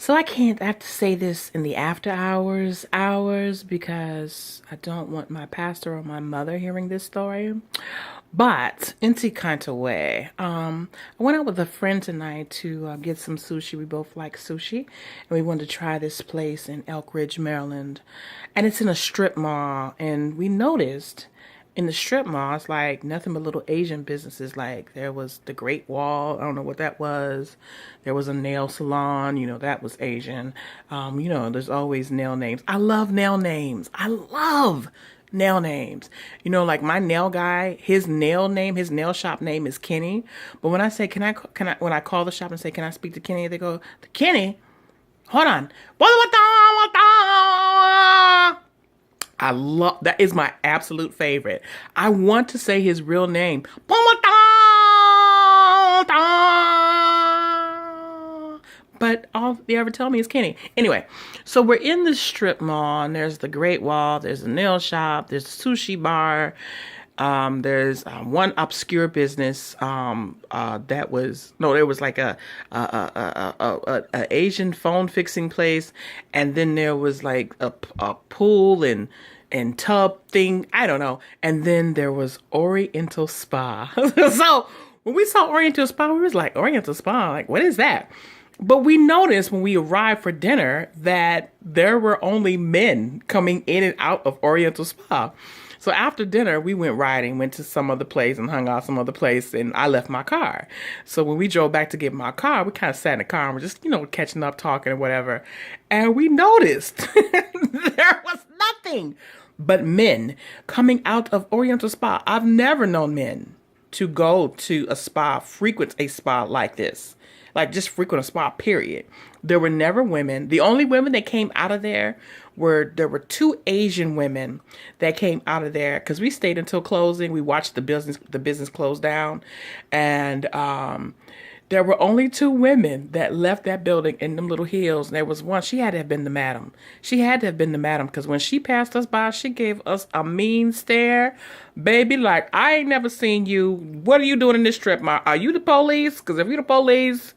So I have to say this in the after hours because I don't want my pastor or my mother hearing this story. But in a kind of way, I went out with a friend tonight to get some sushi. We both like sushi, and we wanted to try this place in Elk Ridge, Maryland, and it's in a strip mall. And we noticed in the strip mall, it's like nothing but little Asian businesses. Like there was the Great Wall. I don't know what that was. There was a nail salon. That was Asian. There's always nail names. I love nail names. I love nail names. Like my nail guy, his nail shop name is Kenny. But when I say, when I call the shop and say, can I speak to Kenny? They go, Kenny, hold on. I love that is my absolute favorite. I want to say his real name. But all they ever tell me is Kenny. Anyway, so we're in the strip mall, and there's the Great Wall, there's a nail shop, there's a sushi bar, there's one obscure business that was no, there was like a Asian phone fixing place, and then there was like a pool and tub thing, I don't know, and then there was Oriental Spa. So when we saw Oriental Spa, we was like, Oriental Spa, like what is that? But we noticed when we arrived for dinner that there were only men coming in and out of Oriental Spa. So after dinner, we went riding, went to some other place and hung out some other place, and I left my car. So when we drove back to get my car, we kind of sat in the car and we're just, catching up, talking and whatever. And we noticed there was nothing but men coming out of Oriental Spa. I've never known men to go to a spa, frequent a spa like this. Like just frequent a spa, period. There were never women. The only women that came out of there were two Asian women that came out of there because we stayed until closing. We watched the business close down, and there were only two women that left that building in them little heels. And there was one. She had to have been the madam. She had to have been the madam because when she passed us by, she gave us a mean stare, baby. Like I ain't never seen you. What are you doing in this strip mall? Are you the police? Because if you're the police,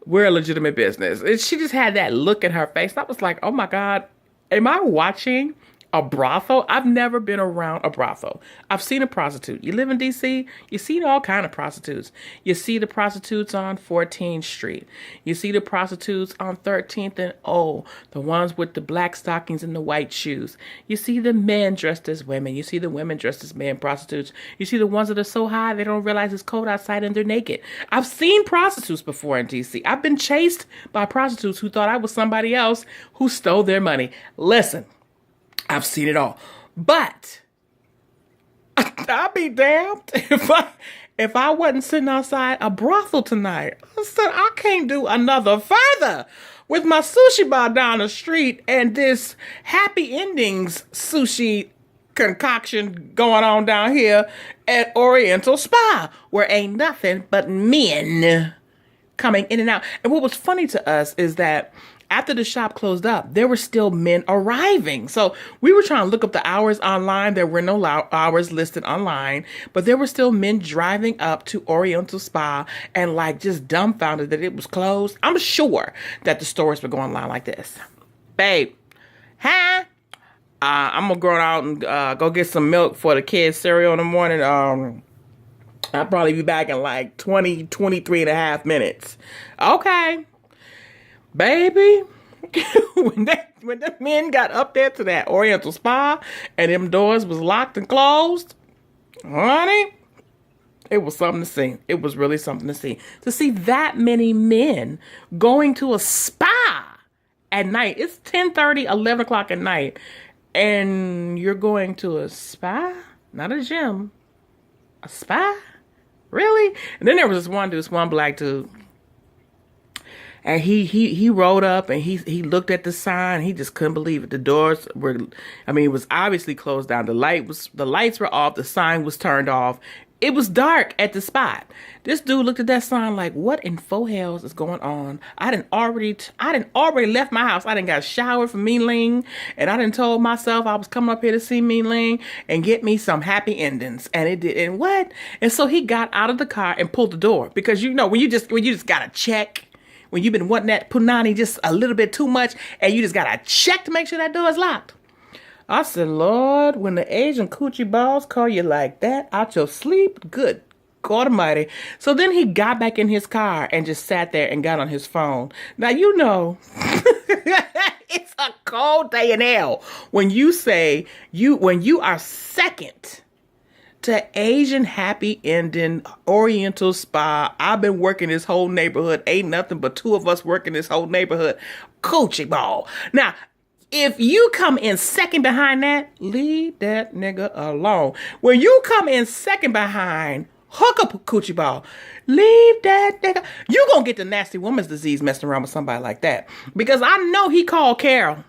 we're a legitimate business. And she just had that look in her face. I was like, oh my God, am I watching a brothel? I've never been around a brothel. I've seen a prostitute. You live in DC, you see all kind of prostitutes. You see the prostitutes on 14th Street. You see the prostitutes on 13th and O, the ones with the black stockings and the white shoes. You see the men dressed as women. You see the women dressed as men prostitutes. You see the ones that are so high they don't realize it's cold outside and they're naked. I've seen prostitutes before in DC. I've been chased by prostitutes who thought I was somebody else who stole their money. Listen, I've seen it all, but I'll be damned if I wasn't sitting outside a brothel tonight. I said I can't do another further with my sushi bar down the street and this happy endings sushi concoction going on down here at Oriental Spa, where ain't nothing but men coming in and out. And what was funny to us is that after the shop closed up, there were still men arriving. So we were trying to look up the hours online. There were no hours listed online, but there were still men driving up to Oriental Spa and like just dumbfounded that it was closed. I'm sure that the stores were going online like this. Babe, huh? I'm going to go out and go get some milk for the kids' cereal in the morning. I'll probably be back in like 23 and a half minutes. Okay. Baby, when the men got up there to that Oriental Spa and them doors was locked and closed, honey, it was something to see. It was really something to see. To see that many men going to a spa at night. It's 10:30, 11 o'clock at night, and you're going to a spa? Not a gym. A spa? Really? And then there was this one black dude. And he rolled up and he looked at the sign. He just couldn't believe it. The doors were, it was obviously closed down. The lights were off. The sign was turned off. It was dark at the spot. This dude looked at that sign like, what in four hells is going on? I didn't already left my house. I didn't got showered for Me Ling. And I didn't told myself I was coming up here to see Me Ling and get me some happy endings. And it did. And what? And so he got out of the car and pulled the door. Because when you just got to check when you've been wanting that punani just a little bit too much and you just got to check to make sure that door is locked. I said, Lord, when the Asian coochie balls call you like that out your sleep, good God Almighty. So then he got back in his car and just sat there and got on his phone. Now, you know, it's a cold day in hell when you say when you are second to Asian happy ending Oriental Spa. I've been working this whole neighborhood. Ain't nothing but two of us working this whole neighborhood. Coochie ball. Now, if you come in second behind that, leave that nigga alone. When you come in second behind hook up a coochie ball, leave that nigga. You gonna get the nasty woman's disease messing around with somebody like that. Because I know he called Carol.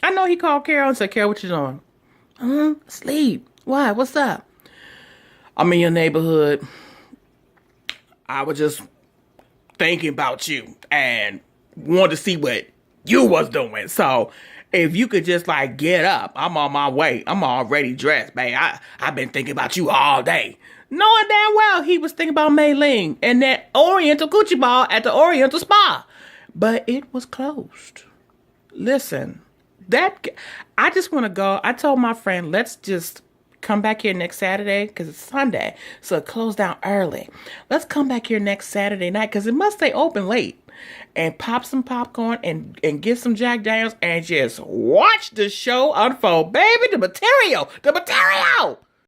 And said, Carol, what you doing? Sleep. Why? What's up? I'm in your neighborhood. I was just thinking about you and wanted to see what you was doing. So if you could just like get up, I'm on my way. I'm already dressed, babe. I've been thinking about you all day. Knowing damn well he was thinking about Mei Ling and that Oriental coochie ball at the Oriental Spa. But it was closed. Listen, I just want to go. I told my friend, let's just come back here next Saturday because it's Sunday. So it closed down early. Let's come back here next Saturday night because it must stay open late. And pop some popcorn and get some Jack Daniels and just watch the show unfold. Baby, the material.